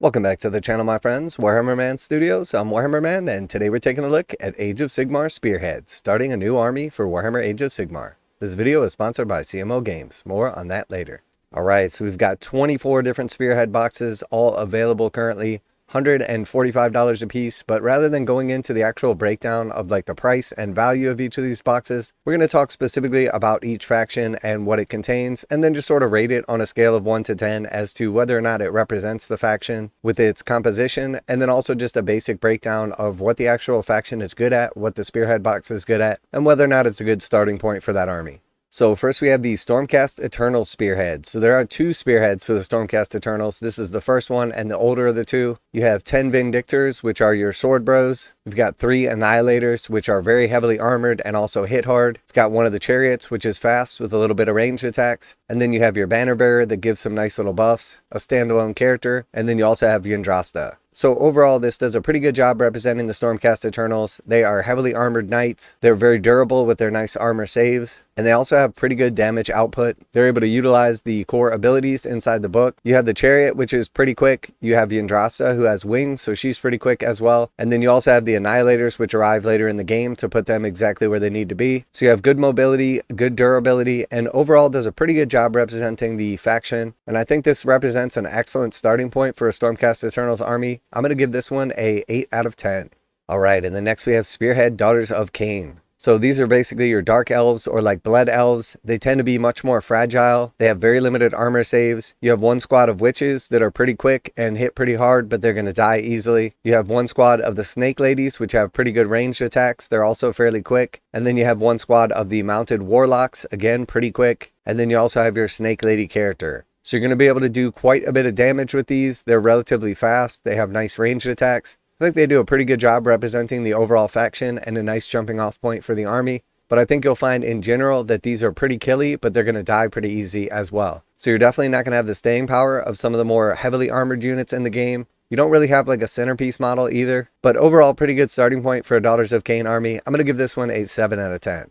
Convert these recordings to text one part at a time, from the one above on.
Welcome back to the channel, my friends. Warhammer Man Studios. I'm Warhammer Man, and today we're taking a look at Age of Sigmar Spearhead, starting a new army for Warhammer Age of Sigmar. This video is sponsored by CMO Games. More on that later. Alright, so we've got 24 different Spearhead boxes, all available currently. $145 a piece, but rather than going into the actual breakdown of like the price and value of each of these boxes, we're going to talk specifically about each faction and what it contains, and then just sort of rate it on a scale of 1 to 10 as to whether or not it represents the faction with its composition, and then also just a basic breakdown of what the actual faction is good at, what the Spearhead box is good at, and whether or not it's a good starting point for that army. So first we have the Stormcast Eternal Spearhead. So there are two Spearheads for the Stormcast Eternals. This is the first one and the older of the two. You have 10 Vindictors, which are your sword bros. You've got 3 Annihilators, which are very heavily armored and also hit hard. You've got one of the Chariots, which is fast with a little bit of ranged attacks. And then you have your Banner Bearer that gives some nice little buffs, a standalone character, and then you also have Yndrasta. So overall, this does a pretty good job representing the Stormcast Eternals. They are heavily armored knights. They're very durable with their nice armor saves. And they also have pretty good damage output. They're able to utilize the core abilities inside the book. You have the Chariot, which is pretty quick. You have Yndrasta, who has wings, so she's pretty quick as well. And then you also have the Annihilators, which arrive later in the game to put them exactly where they need to be. So you have good mobility, good durability, and overall does a pretty good job representing the faction. And I think this represents an excellent starting point for a Stormcast Eternals army. I'm going to give this one a 8 out of 10. Alright, and then next we have Spearhead Daughters of Cain. So these are basically your dark elves or like blood elves. They tend to be much more fragile. They have very limited armor saves. You have one squad of witches that are pretty quick and hit pretty hard, but they're going to die easily. You have one squad of the snake ladies, which have pretty good ranged attacks. They're also fairly quick. And then you have one squad of the mounted warlocks, again pretty quick. And then you also have your snake lady character. So you're going to be able to do quite a bit of damage with these. They're relatively fast. They have nice ranged attacks. I think they do a pretty good job representing the overall faction and a nice jumping off point for the army. But I think you'll find in general that these are pretty killy, but they're going to die pretty easy as well. So you're definitely not going to have the staying power of some of the more heavily armored units in the game. You don't really have like a centerpiece model either. But overall, pretty good starting point for a Daughters of Cain army. I'm going to give this one a 7 out of 10.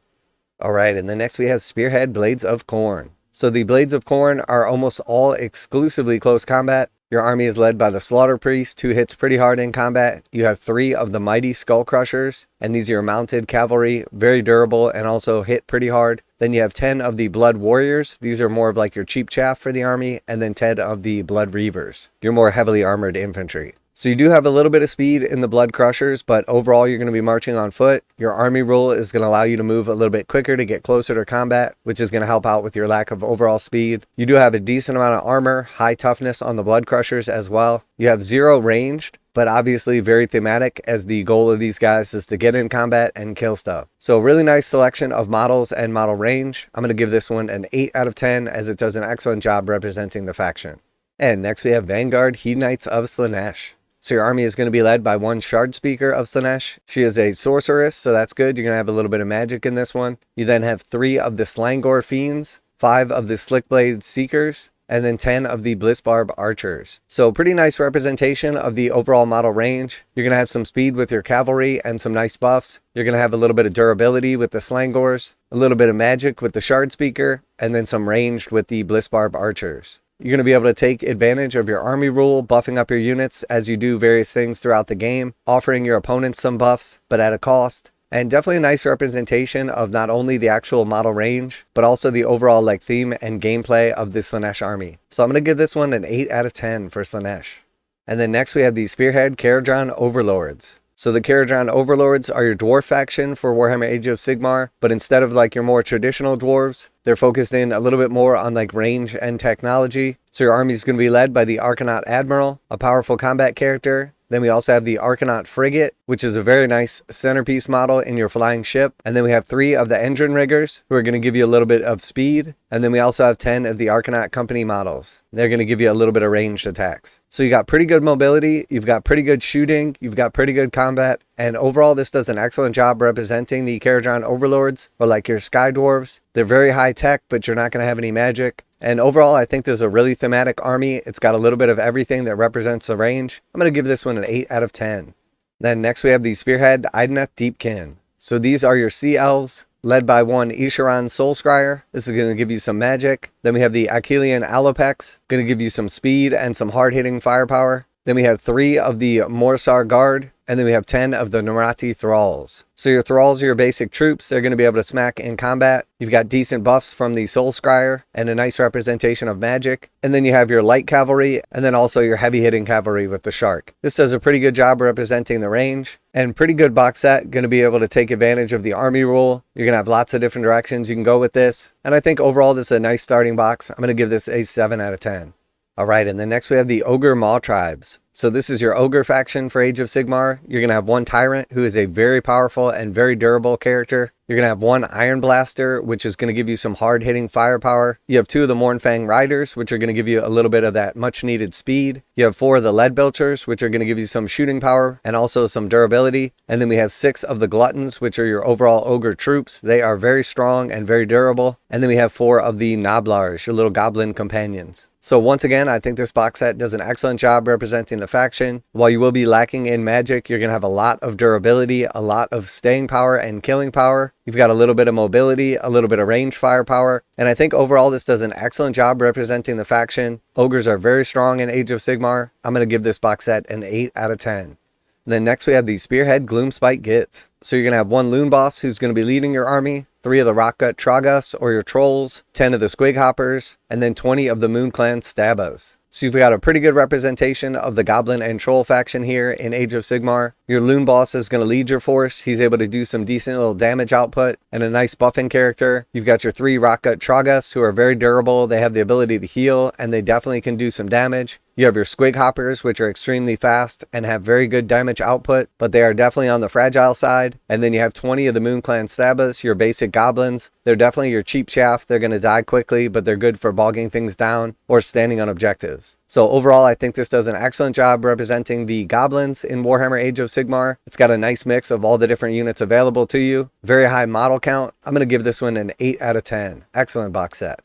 Alright, and then next we have Spearhead Blades of Khorne. So the Blades of Khorne are almost all exclusively close combat. Your army is led by the Slaughter Priest, who hits pretty hard in combat. You have 3 of the Mighty Skull Crushers, and these are your mounted cavalry, very durable and also hit pretty hard. Then you have 10 of the Blood Warriors. These are more of like your cheap chaff for the army, and then 10 of the Blood Reavers, your more heavily armored infantry. So you do have a little bit of speed in the Blood Crushers, but overall you're going to be marching on foot. Your army rule is going to allow you to move a little bit quicker to get closer to combat, which is going to help out with your lack of overall speed. You do have a decent amount of armor, high toughness on the Blood Crushers as well. You have 0 ranged, but obviously very thematic, as the goal of these guys is to get in combat and kill stuff. So a really nice selection of models and model range. I'm going to give this one an 8 out of 10 as it does an excellent job representing the faction. And next we have Vanguard Hedonites of Slaanesh. So your army is going to be led by one Shard Speaker of Slaanesh. She is a sorceress, so that's good. You're going to have a little bit of magic in this one. You then have 3 of the Slangor Fiends, 5 of the Slickblade Seekers, and then 10 of the Blissbarb Archers. So pretty nice representation of the overall model range. You're going to have some speed with your cavalry and some nice buffs. You're going to have a little bit of durability with the Slangors, a little bit of magic with the Shard Speaker, and then some ranged with the Blissbarb Archers. You're going to be able to take advantage of your army rule, buffing up your units as you do various things throughout the game, offering your opponents some buffs, but at a cost. And definitely a nice representation of not only the actual model range, but also the overall like theme and gameplay of the Slaanesh army. So I'm going to give this one an 8 out of 10 for Slaanesh. And then next we have the Spearhead Kharadron Overlords. So the Kharadron Overlords are your dwarf faction for Warhammer Age of Sigmar, but instead of like your more traditional dwarves, they're focused in a little bit more on like range and technology. So your army is going to be led by the Arcanaut Admiral, a powerful combat character. Then we also have the Arcanaut Frigate, which is a very nice centerpiece model in your flying ship. And then we have 3 of the Engine Riggers, who are going to give you a little bit of speed. And then we also have 10 of the Arcanaut Company models. They're going to give you a little bit of ranged attacks. So you got pretty good mobility, you've got pretty good shooting, you've got pretty good combat. And overall, this does an excellent job representing the Kharadron Overlords, or like your Sky Dwarves. They're very high tech, but you're not going to have any magic. And overall, I think there's a really thematic army. It's got a little bit of everything that represents the range. I'm going to give this one an 8 out of 10. Then next we have the Spearhead Idoneth Deepkin. So these are your Sea Elves, led by one Isharan Soulscryer. This is going to give you some magic. Then we have the Achillean Alopex, going to give you some speed and some hard-hitting firepower. Then we have 3 of the Morsar Guard, and then we have 10 of the Narati Thralls. So your Thralls are your basic troops. They're going to be able to smack in combat. You've got decent buffs from the Soul Scryer and a nice representation of magic. And then you have your light cavalry and then also your heavy hitting cavalry with the Shark. This does a pretty good job representing the range and pretty good box set. Going to be able to take advantage of the army rule. You're going to have lots of different directions you can go with this. And I think overall this is a nice starting box. I'm going to give this a 7 out of 10. All right, and then next we have the Ogre Maw Tribes. So this is your Ogre faction for Age of Sigmar. You're going to have one Tyrant, who is a very powerful and very durable character. You're going to have one Iron Blaster, which is going to give you some hard-hitting firepower. You have 2 of the Mournfang Riders, which are going to give you a little bit of that much-needed speed. You have 4 of the Lead Belchers, which are going to give you some shooting power and also some durability. And then we have 6 of the Gluttons, which are your overall Ogre troops. They are very strong and very durable. And then we have 4 of the Noblars, your little Goblin companions. So once again, I think this box set does an excellent job representing the faction. While you will be lacking in magic, you're going to have a lot of durability, a lot of staying power and killing power. You've got a little bit of mobility, a little bit of range firepower. And I think overall this does an excellent job representing the faction. Ogres are very strong in Age of Sigmar. I'm going to give this box set an 8 out of 10. Then next we have the Spearhead Gloomspite Gits. So you're going to have one Loon Boss who's going to be leading your army, 3 of the Rockgut Tragus or your Trolls, 10 of the Squig Hoppers, and then 20 of the Moon Clan Stabbas. So you've got a pretty good representation of the Goblin and Troll faction here in Age of Sigmar. Your Loon Boss is going to lead your force. He's able to do some decent little damage output and a nice buffing character. You've got your 3 Rockgut Tragus who are very durable. They have the ability to heal and they definitely can do some damage. You have your Squig Hoppers, which are extremely fast and have very good damage output, but they are definitely on the fragile side. And then you have 20 of the Moon Clan Stabbas, your basic goblins. They're definitely your cheap chaff. They're going to die quickly, but they're good for bogging things down or standing on objectives. So overall, I think this does an excellent job representing the goblins in Warhammer Age of Sigmar. It's got a nice mix of all the different units available to you. Very high model count. I'm going to give this one an 8 out of 10. Excellent box set.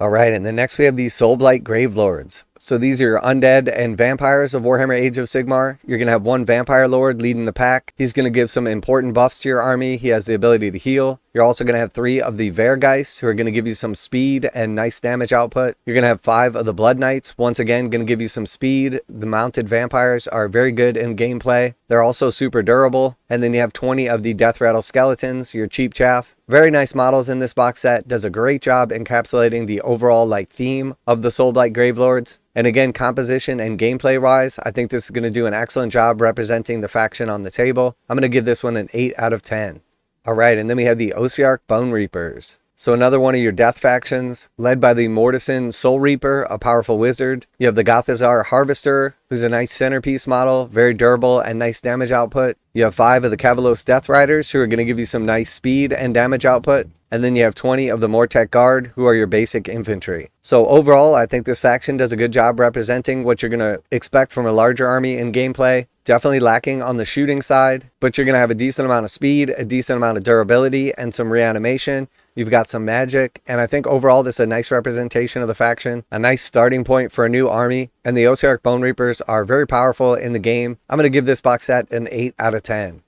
All right, and then next we have the Soulblight Gravelords. So these are your undead and vampires of Warhammer Age of Sigmar. You're going to have one vampire lord leading the pack. He's going to give some important buffs to your army. He has the ability to heal. You're also going to have 3 of the Vergeist, who are going to give you some speed and nice damage output. You're going to have 5 of the Blood Knights, once again going to give you some speed. The mounted vampires are very good in gameplay. They're also super durable. And then you have 20 of the Death Rattle Skeletons, your cheap chaff. Very nice models in this box set. Does a great job encapsulating the overall theme of the Soulblight Gravelords. And again, composition and gameplay wise, I think this is going to do an excellent job representing the faction on the table. I'm going to give this one an 8 out of 10. All right, and then we have the Oar Bone Reapers. So another one of your death factions, led by the Mortison Soul Reaper, a powerful wizard. You have the Gothazar Harvester, who's a nice centerpiece model, very durable and nice damage output. You have 5 of the Cavalos Death Riders, who are going to give you some nice speed and damage output. And then you have 20 of the Mortek Guard, who are your basic infantry. So overall, I think this faction does a good job representing what you're going to expect from a larger army in gameplay. Definitely lacking on the shooting side, but you're going to have a decent amount of speed, a decent amount of durability, and some reanimation. You've got some magic, and I think overall this is a nice representation of the faction, a nice starting point for a new army, and the Oar Bone Reapers are very powerful in the game. I'm going to give this box set an 8 out of 10.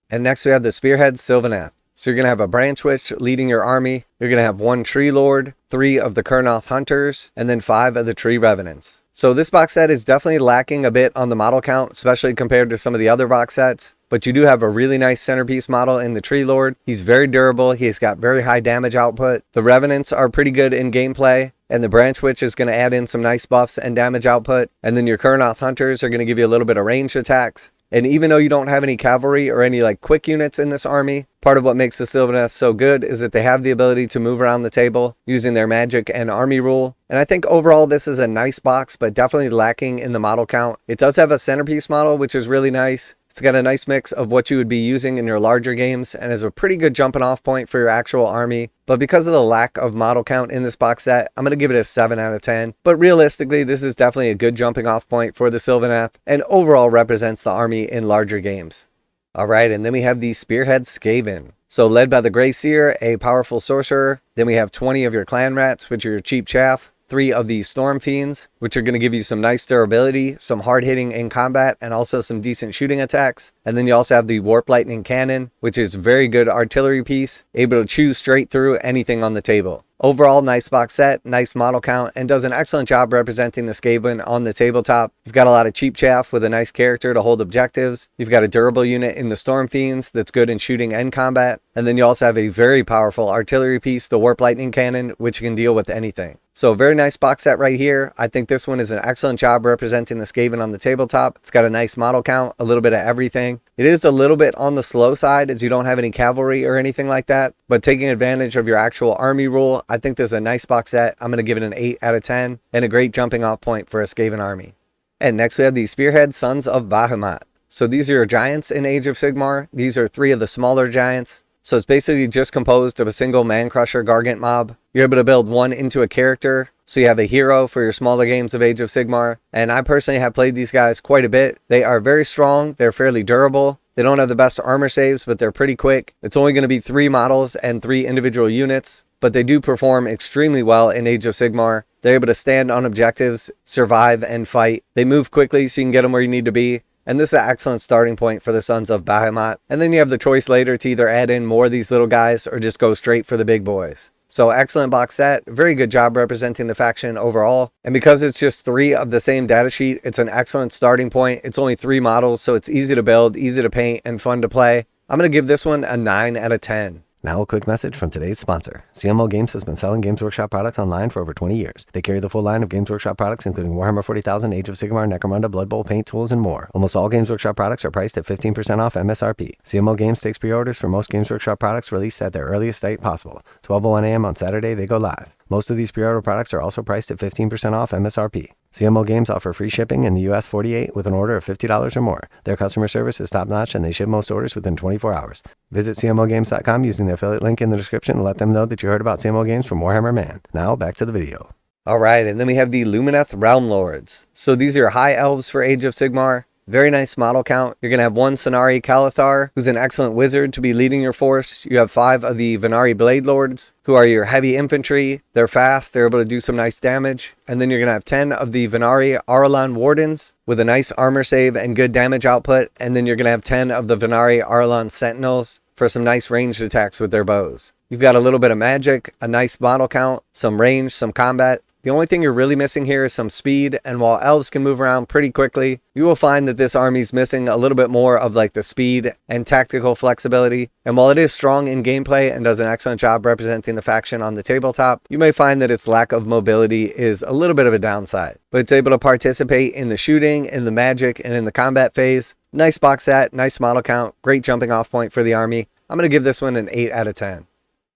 And next we have the Spearhead Sylvaneth. So you're going to have a Branch Witch leading your army. You're going to have 1 Tree Lord, 3 of the Kurnoth Hunters, and then 5 of the Tree Revenants. So this box set is definitely lacking a bit on the model count, especially compared to some of the other box sets. But you do have a really nice centerpiece model in the Tree Lord. He's very durable. He's got very high damage output. The Revenants are pretty good in gameplay. And the Branch Witch is going to add in some nice buffs and damage output. And then your Kurnoth Hunters are going to give you a little bit of ranged attacks. And even though you don't have any cavalry or any quick units in this army, part of what makes the Sylvaneth so good is that they have the ability to move around the table using their magic and army rule. And I think overall this is a nice box, but definitely lacking in the model count. It does have a centerpiece model, which is really nice. It's got a nice mix of what you would be using in your larger games and is a pretty good jumping off point for your actual army. But because of the lack of model count in this box set, I'm going to give it a 7 out of 10. But realistically, this is definitely a good jumping off point for the Sylvaneth and overall represents the army in larger games. All right, and then we have the Spearhead Scaven. So led by the Grey Seer, a powerful sorcerer. Then we have 20 of your Clan Rats, which are your cheap chaff. 3 of the Storm Fiends, which are going to give you some nice durability, some hard hitting in combat, and also some decent shooting attacks. And then you also have the Warp Lightning Cannon, which is a very good artillery piece, able to chew straight through anything on the table. Overall, nice box set, nice model count, and does an excellent job representing the Skaven on the tabletop. You've got a lot of cheap chaff with a nice character to hold objectives. You've got a durable unit in the Storm Fiends that's good in shooting and combat. And then you also have a very powerful artillery piece, the Warp Lightning Cannon, which can deal with anything. So very nice box set right here. I think this one is an excellent job representing the Skaven on the tabletop. It's got a nice model count, a little bit of everything. It is a little bit on the slow side as you don't have any cavalry or anything like that. But taking advantage of your actual army rule, I think this is a nice box set. I'm going to give it an 8 out of 10 and a great jumping off point for a Skaven army. And next we have the Spearhead Sons of Bahamut. So these are your giants in Age of Sigmar. These are 3 of the smaller giants. So it's basically just composed of a single man-crusher gargant mob. You're able to build one into a character, so you have a hero for your smaller games of Age of Sigmar. And I personally have played these guys quite a bit. They are very strong, they're fairly durable. They don't have the best armor saves, but they're pretty quick. It's only going to be 3 models and 3 individual units, but they do perform extremely well in Age of Sigmar. They're able to stand on objectives, survive, and fight. They move quickly so you can get them where you need to be. And this is an excellent starting point for the Sons of Bahamut. And then you have the choice later to either add in more of these little guys or just go straight for the big boys. So excellent box set, very good job representing the faction overall. And because it's just 3 of the same datasheet, it's an excellent starting point. It's only 3 models, so it's easy to build, easy to paint, and fun to play. I'm going to give this one a 9 out of 10. Now a quick message from today's sponsor. CMO Games has been selling Games Workshop products online for over 20 years. They carry the full line of Games Workshop products, including Warhammer 40,000, Age of Sigmar, Necromunda, Blood Bowl, paint tools, and more. Almost all Games Workshop products are priced at 15% off MSRP. CMO Games takes pre-orders for most Games Workshop products released at their earliest date possible. 12:01 a.m. on Saturday, they go live. Most of these pre-order products are also priced at 15% off MSRP. CMO Games offer free shipping in the US 48 with an order of $50 or more. Their customer service is top-notch and they ship most orders within 24 hours. Visit CMOGames.com using the affiliate link in the description and let them know that you heard about CMO Games from Warhammer Man. Now back to the video. Alright, and then we have the Lumineth Realm Lords. So these are high elves for Age of Sigmar. Very nice model count. You're going to have 1 Cenari Calathar, who's an excellent wizard to be leading your force. You have 5 of the Venari Blade Lords, who are your heavy infantry. They're fast, they're able to do some nice damage. And then you're going to have 10 of the Venari Arlan Wardens, with a nice armor save and good damage output. And then you're going to have 10 of the Venari Arlan Sentinels for some nice ranged attacks with their bows. You've got a little bit of magic, a nice model count, some range, some combat. The only thing you're really missing here is some speed, and while elves can move around pretty quickly, you will find that this army's missing a little bit more of like the speed and tactical flexibility. And while it is strong in gameplay and does an excellent job representing the faction on the tabletop, you may find that its lack of mobility is a little bit of a downside. But it's able to participate in the shooting, in the magic, and in the combat phase. Nice box set, nice model count, great jumping off point for the army. I'm going to give this one an 8 out of 10.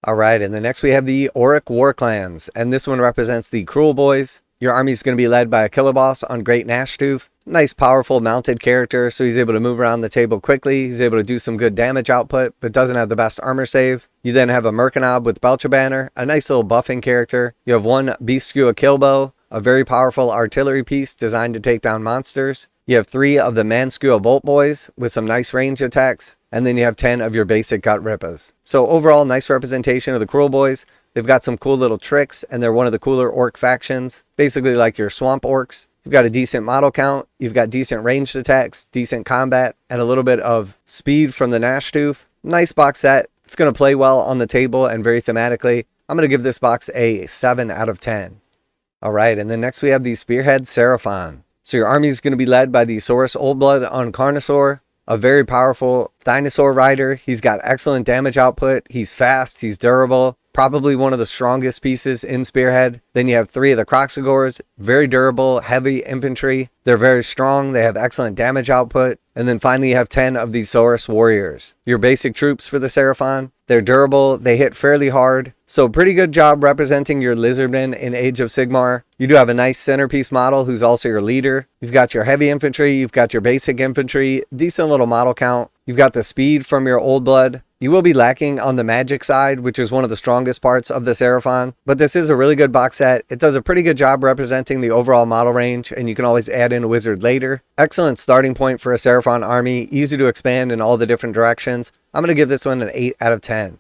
Alright, and then next we have the Oric War Clans, and this one represents the kruleboyz. Your army is going to be led by a killaboss on Great Nashtooth. Nice, powerful, mounted character, so he's able to move around the table quickly. He's able to do some good damage output, but doesn't have the best armor save. You then have a Merkanob with Belchabanner, a nice little buffing character. You have 1 Beastkua Killbow, a very powerful artillery piece designed to take down monsters. You have 3 of the Manskua Boltboyz with some nice range attacks. And then you have 10 of your basic gutrippaz. So overall, nice representation of the kruleboyz. They've got some cool little tricks, and they're one of the cooler orc factions. Basically like your swamp orcs. You've got a decent model count. You've got decent ranged attacks, decent combat, and a little bit of speed from the Nashtooth. Nice box set. It's going to play well on the table and very thematically. I'm going to give this box a 7 out of 10. Alright, and then next we have the Spearhead Saraon. So your army is going to be led by the Saurus Oldblood on Carnosaur. A very powerful dinosaur rider. He's got excellent damage output. He's fast. He's durable. Probably one of the strongest pieces in Spearhead. Then you have 3 of the Kroxigors. Very durable, heavy infantry. They're very strong. They have excellent damage output. And then finally you have 10 of these Saurus warriors. Your basic troops for the Seraphon. They're durable. They hit fairly hard. So pretty good job representing your lizardmen in Age of Sigmar. You do have a nice centerpiece model who's also your leader. You've got your heavy infantry. You've got your basic infantry. Decent little model count. You've got the speed from your old blood. You will be lacking on the magic side, which is one of the strongest parts of the Seraphon. But this is a really good box set. It does a pretty good job representing the overall model range, and you can always add in a wizard later. Excellent starting point for a Seraphon army. Easy to expand in all the different directions. I'm going to give this one an 8 out of 10.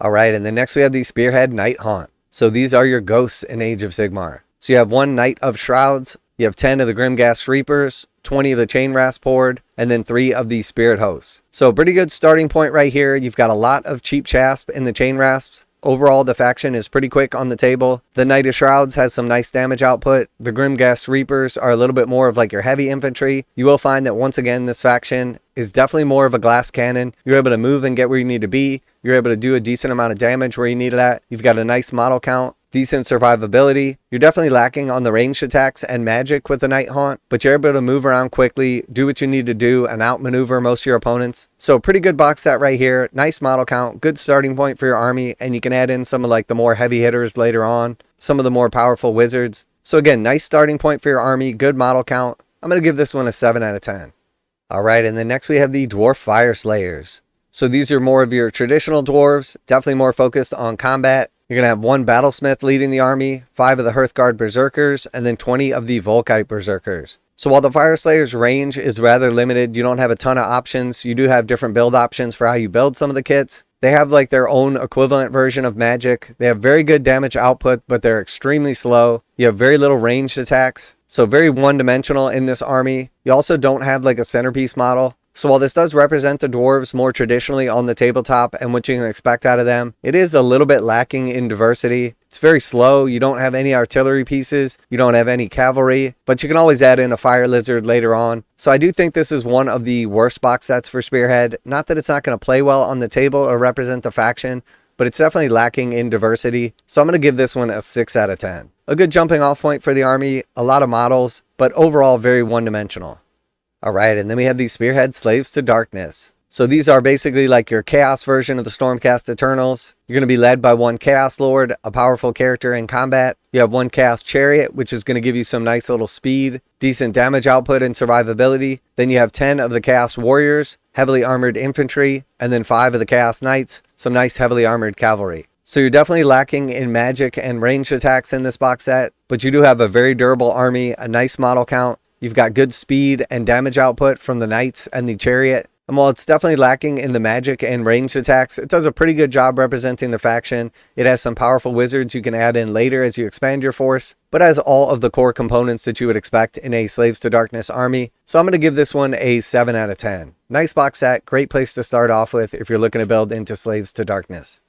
Alright, and then next we have the Spearhead Night Haunt. So these are your ghosts in Age of Sigmar. So you have 1 Knight of Shrouds, you have 10 of the Grimghast Reapers, 20 of the Chain Rasp Horde, and then 3 of the Spirit Hosts. So pretty good starting point right here. You've got a lot of cheap chasp in the Chain Rasps. Overall, the faction is pretty quick on the table. The Knight of Shrouds has some nice damage output. The Grimghast Reapers are a little bit more of like your heavy infantry. You will find that once again, this faction is definitely more of a glass cannon. You're able to move and get where you need to be. You're able to do a decent amount of damage where you need it at. You've got a nice model count, decent survivability. You're definitely lacking on the ranged attacks and magic with the Night Haunt, but you're able to move around quickly, do what you need to do, and outmaneuver most of your opponents. So pretty good box set right here. Nice model count, good starting point for your army, and you can add in some of like the more heavy hitters later on, some of the more powerful wizards. So again, nice starting point for your army, good model count. I'm going to give this one a 7 out of 10. All right, and then next we have the Dwarf Fire Slayers. So these are more of your traditional dwarves, definitely more focused on combat. You're going to have 1 Battlesmith leading the army, 5 of the Hearthguard Berserkers, and then 20 of the Volkite Berserkers. So while the Fire Slayer's range is rather limited, you don't have a ton of options. You do have different build options for how you build some of the kits. They have like their own equivalent version of magic. They have very good damage output, but they're extremely slow. You have very little ranged attacks, so very one-dimensional in this army. You also don't have like a centerpiece model. So while this does represent the dwarves more traditionally on the tabletop and what you can expect out of them, it is a little bit lacking in diversity. It's very slow. You don't have any artillery pieces. You don't have any cavalry, but you can always add in a fire lizard later on. So I do think this is one of the worst box sets for Spearhead. Not that it's not going to play well on the table or represent the faction, but it's definitely lacking in diversity. So I'm going to give this one a 6 out of 10. A good jumping off point for the army, a lot of models, but overall very one-dimensional. All right, and then we have the Spearhead Slaves to Darkness. So these are basically like your Chaos version of the Stormcast Eternals. You're going to be led by 1 Chaos Lord, a powerful character in combat. You have 1 Chaos Chariot, which is going to give you some nice little speed, decent damage output, and survivability. Then you have 10 of the Chaos Warriors, heavily armored infantry, and then 5 of the Chaos Knights, some nice heavily armored cavalry. So you're definitely lacking in magic and ranged attacks in this box set, but you do have a very durable army, a nice model count. You've got good speed and damage output from the Knights and the Chariot. And while it's definitely lacking in the magic and ranged attacks, it does a pretty good job representing the faction. It has some powerful wizards you can add in later as you expand your force, but has all of the core components that you would expect in a Slaves to Darkness army. So I'm going to give this one a 7 out of 10. Nice box set, great place to start off with if you're looking to build into Slaves to Darkness.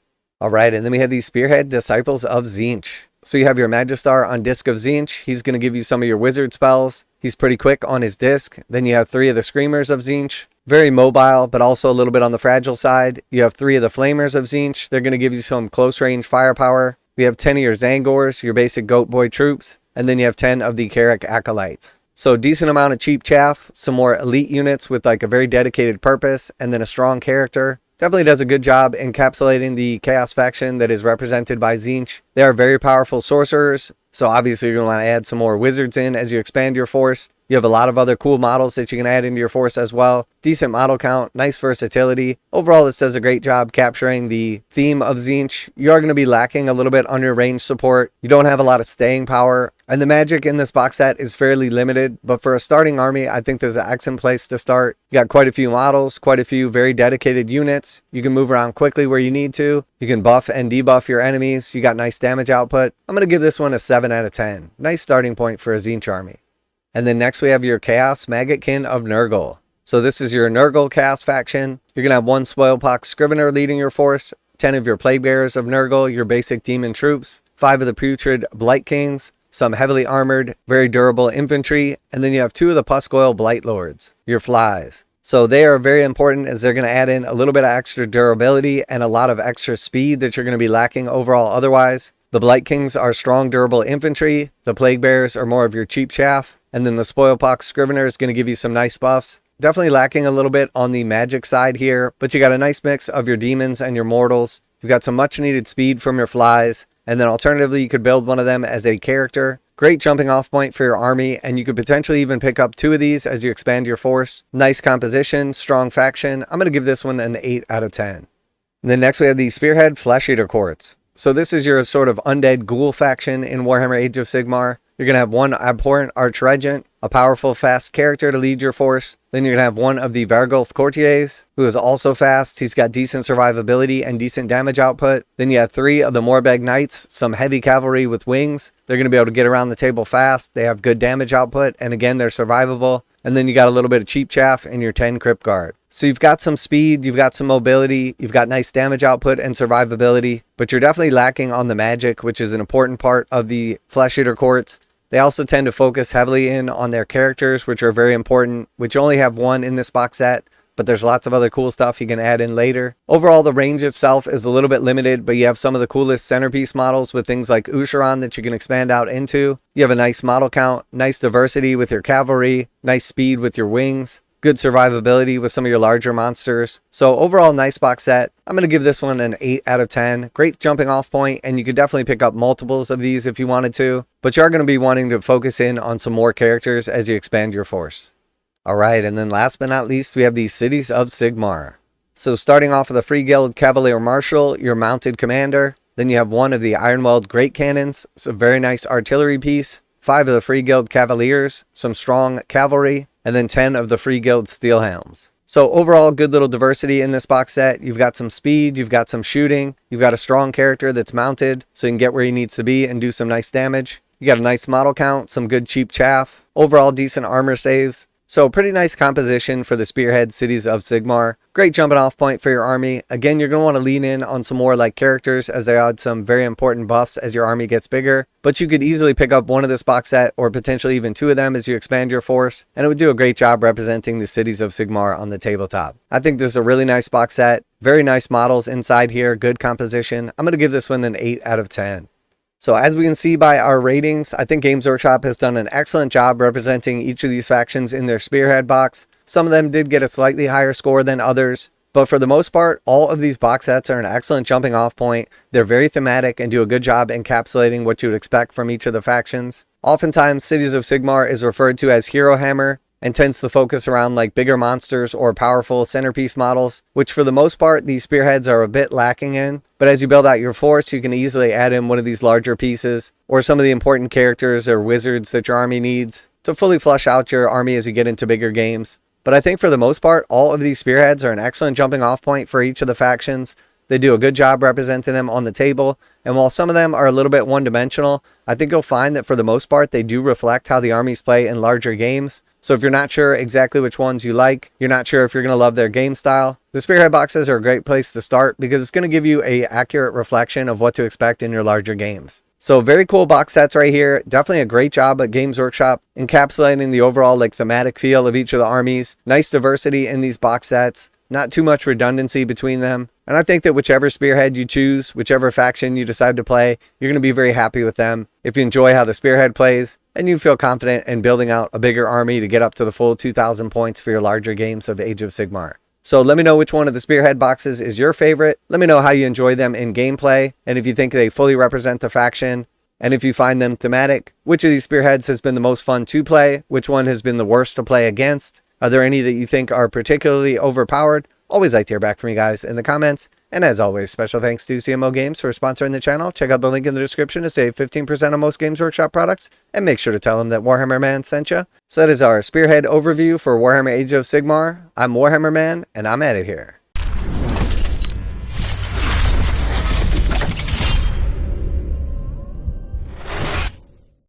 All right, and then we have the Spearhead Disciples of Zinch. So you have your Magistar on Disc of Zinch. He's going to give you some of your wizard spells. He's pretty quick on his disc. Then you have 3 of the Screamers of Zinch. Very mobile, but also a little bit on the fragile side. You have 3 of the Flamers of Zinch. They're going to give you some close range firepower. We have 10 of your Zangors, your basic goat boy troops. And then you have 10 of the Carrick Acolytes. So decent amount of cheap chaff, some more elite units with like a very dedicated purpose, and then a strong character. Definitely does a good job encapsulating the Chaos faction that is represented by Zinch. They are very powerful sorcerers, so obviously you're going to want to add some more wizards in as you expand your force. You have a lot of other cool models that you can add into your force as well. Decent model count, nice versatility. Overall, this does a great job capturing the theme of Zinch. You are going to be lacking a little bit on your range support. You don't have a lot of staying power. And the magic in this box set is fairly limited, but for a starting army, I think this is an excellent place to start. You got quite a few models, quite a few very dedicated units. You can move around quickly where you need to. You can buff and debuff your enemies. You got nice damage output. I'm going to give this one a 7 out of 10. Nice starting point for a Zinch army. And then next we have your Chaos Maggotkin of Nurgle. So this is your Nurgle Chaos faction. You're going to have 1 Spoilpox Scrivener leading your force, 10 of your Plague Bearers of Nurgle, your basic demon troops, 5 of the Putrid Blight Kings, some heavily armored, very durable infantry, and then you have 2 of the Puscoil Blight Lords, your flies. So they are very important as they're going to add in a little bit of extra durability and a lot of extra speed that you're going to be lacking overall otherwise. The Blight Kings are strong, durable infantry. The Plague Bearers are more of your cheap chaff. And then the Spoilpox Scrivener is going to give you some nice buffs. Definitely lacking a little bit on the magic side here, but you got a nice mix of your demons and your mortals. You've got some much needed speed from your flies. And then alternatively, you could build one of them as a character. Great jumping off point for your army, and you could potentially even pick up 2 of these as you expand your force. Nice composition, strong faction. I'm going to give this one an 8 out of 10. And then next we have the Spearhead Flesh Eater Courts. So this is your sort of undead ghoul faction in Warhammer Age of Sigmar. You're going to have 1 Abhorrent Archregent, a powerful, fast character to lead your force. Then you're going to have one of the Vargulf courtiers, who is also fast. He's got decent survivability and decent damage output. Then you have 3 of the Morbeg Knights, some heavy cavalry with wings. They're going to be able to get around the table fast. They have good damage output, and again, they're survivable. And then you got a little bit of cheap chaff in your 10 Crypt Guard. So you've got some speed, you've got some mobility, you've got nice damage output and survivability, but you're definitely lacking on the magic, which is an important part of the Flesh Eater courts. They also tend to focus heavily in on their characters, which are very important, which only have 1 in this box set, but there's lots of other cool stuff you can add in later. Overall, the range itself is a little bit limited, but you have some of the coolest centerpiece models with things like Usharan that you can expand out into. You have a nice model count, nice diversity with your cavalry, nice speed with your wings, good survivability with some of your larger monsters. So overall, nice box set. I'm going to give this one an 8 out of 10. Great jumping off point, and you could definitely pick up multiples of these if you wanted to, but you are going to be wanting to focus in on some more characters as you expand your force. Alright, and then last but not least, we have the Cities of Sigmar. So starting off with the Free Guild Cavalier Marshal, your mounted commander. Then you have 1 of the Ironweld Great Cannons, so very nice artillery piece. 5 of the Free Guild Cavaliers, some strong cavalry, and then 10 of the Free Guild Steel Helms. So overall, good little diversity in this box set. You've got some speed, you've got some shooting, you've got a strong character that's mounted, so you can get where he needs to be and do some nice damage. You got a nice model count, some good cheap chaff, overall decent armor saves. So pretty nice composition for the Spearhead Cities of Sigmar. Great jumping off point for your army. Again, you're going to want to lean in on some more like characters as they add some very important buffs as your army gets bigger. But you could easily pick up 1 of this box set or potentially even 2 of them as you expand your force. And it would do a great job representing the Cities of Sigmar on the tabletop. I think this is a really nice box set. Very nice models inside here. Good composition. I'm going to give this one an 8 out of 10. So as we can see by our ratings, I think Games Workshop has done an excellent job representing each of these factions in their Spearhead box. Some of them did get a slightly higher score than others, but for the most part, all of these box sets are an excellent jumping off point. They're very thematic and do a good job encapsulating what you would expect from each of the factions. Oftentimes, Cities of Sigmar is referred to as Hero Hammer, and tends to focus around like bigger monsters or powerful centerpiece models, which for the most part these spearheads are a bit lacking in. But as you build out your force, you can easily add in one of these larger pieces or some of the important characters or wizards that your army needs to fully flesh out your army as you get into bigger games. But I think for the most part, all of these spearheads are an excellent jumping off point for each of the factions. They do a good job representing them on the table, and while some of them are a little bit one-dimensional, I think you'll find that for the most part they do reflect how the armies play in larger games. So if you're not sure exactly which ones you like, you're not sure if you're going to love their game style, the Spearhead boxes are a great place to start because it's going to give you an accurate reflection of what to expect in your larger games. So very cool box sets right here. Definitely a great job at Games Workshop encapsulating the overall like thematic feel of each of the armies. Nice diversity in these box sets. Not too much redundancy between them. And I think that whichever Spearhead you choose, whichever faction you decide to play, you're going to be very happy with them. If you enjoy how the Spearhead plays, and you feel confident in building out a bigger army to get up to the full 2,000 points for your larger games of Age of Sigmar. So let me know which one of the Spearhead boxes is your favorite. Let me know how you enjoy them in gameplay, and if you think they fully represent the faction, and if you find them thematic. Which of these Spearheads has been the most fun to play? Which one has been the worst to play against? Are there any that you think are particularly overpowered? Always like to hear back from you guys in the comments. And as always, special thanks to CMO Games for sponsoring the channel. Check out the link in the description to save 15% on most Games Workshop products. And make sure to tell them that Warhammer Man sent you. So that is our Spearhead overview for Warhammer Age of Sigmar. I'm Warhammer Man, and I'm out of here.